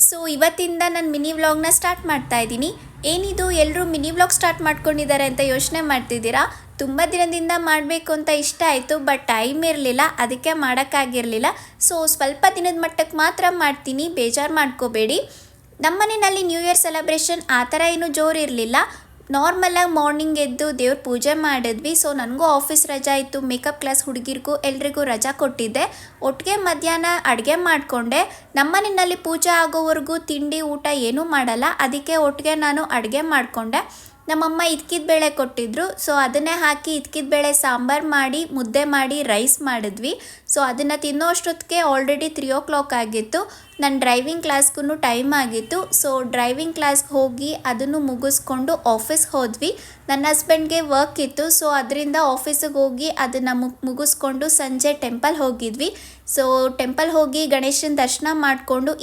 So ಇವತ್ತಿಂದ ನಾನು mini ವ್ಲಾಗ್ನ ಸ್ಟಾರ್ಟ್ ಮಾಡ್ತಾ ಇದ್ದೀನಿ. ಏನಿದು ಎಲ್ಲರೂ ಮಿನಿ ವ್ಲಾಗ್ ಸ್ಟಾರ್ಟ್ ಮಾಡ್ಕೊಂಡಿದ್ದಾರೆ ಅಂತ ಯೋಚನೆ ಮಾಡ್ತಿದ್ದೀರಾ? ತುಂಬ ದಿನದಿಂದ ಮಾಡಬೇಕು ಅಂತ ಇಷ್ಟ ಆಯಿತು, ಬಟ್ ಟೈಮ್ ಇರಲಿಲ್ಲ, ಅದಕ್ಕೆ ಮಾಡೋಕ್ಕಾಗಿರಲಿಲ್ಲ. ಸೊ ಸ್ವಲ್ಪ ದಿನದ ಮಟ್ಟಕ್ಕೆ ಮಾತ್ರ ಮಾಡ್ತೀನಿ, ಬೇಜಾರು ಮಾಡ್ಕೋಬೇಡಿ. ನಮ್ಮ ಮನೆಯಲ್ಲಿ ನ್ಯೂ ಇಯರ್ ಸೆಲೆಬ್ರೇಷನ್ ಆ ಥರ ಏನೂ ಜೋರು ಇರಲಿಲ್ಲ. ನಾರ್ಮಲಾಗಿ ಮಾರ್ನಿಂಗ್ ಎದ್ದು ದೇವ್ರ ಪೂಜೆ ಮಾಡಿದ್ವಿ. ಸೊ ನನಗೂ ಆಫೀಸ್ ರಜಾ ಇತ್ತು, ಮೇಕಪ್ ಕ್ಲಾಸ್ ಹುಡುಗಿರಿಗೂ ಎಲ್ರಿಗೂ ರಜಾ ಕೊಟ್ಟಿದ್ದೆ. ಒಟ್ಟಿಗೆ ಮಧ್ಯಾಹ್ನ ಅಡುಗೆ ಮಾಡಿಕೊಂಡೆ. ನಮ್ಮ ಮನೆಯಲ್ಲಿ ಪೂಜೆ ಆಗೋವರೆಗೂ ತಿಂಡಿ ಊಟ ಏನೂ ಮಾಡಲ್ಲ, ಅದಕ್ಕೆ ಒಟ್ಟಿಗೆ ನಾನು ಅಡುಗೆ ಮಾಡಿಕೊಂಡೆ. ನಮ್ಮಮ್ಮ ಇದ್ಕಿದ ಬೇಳೆ ಕೊಟ್ಟಿದ್ರು, ಸೊ ಅದನ್ನೇ ಹಾಕಿ ಇದ್ಕಿದ ಬೇಳೆ ಸಾಂಬಾರು ಮಾಡಿ ಮುದ್ದೆ ಮಾಡಿ ರೈಸ್ ಮಾಡಿದ್ವಿ. ಸೊ ಅದನ್ನು ತಿನ್ನೋ ಅಷ್ಟೊತ್ತಿಗೆ ಆಲ್ರೆಡಿ 3 ಆಗಿತ್ತು. ನನ್ನ ಡ್ರೈವಿಂಗ್ ಕ್ಲಾಸ್ಗೂ ಟೈಮ್ ಆಗಿತ್ತು. ಸೊ ಡ್ರೈವಿಂಗ್ ಕ್ಲಾಸ್ಗೆ ಹೋಗಿ ಅದನ್ನು ಮುಗಿಸ್ಕೊಂಡು ಆಫೀಸ್ಗೆ ಹೋದ್ವಿ. ನನ್ನ ಹಸ್ಬೆಂಡ್ಗೆ ವರ್ಕ್ ಇತ್ತು, ಸೊ ಅದರಿಂದ ಆಫೀಸಿಗೆ ಹೋಗಿ ಅದನ್ನು ಮುಗಿಸ್ಕೊಂಡು ಸಂಜೆ ಟೆಂಪಲ್ ಹೋಗಿದ್ವಿ. ಸೊ ಟೆಂಪಲ್ ಹೋಗಿ ಗಣೇಶನ ದರ್ಶನ ಮಾಡಿಕೊಂಡು ಈ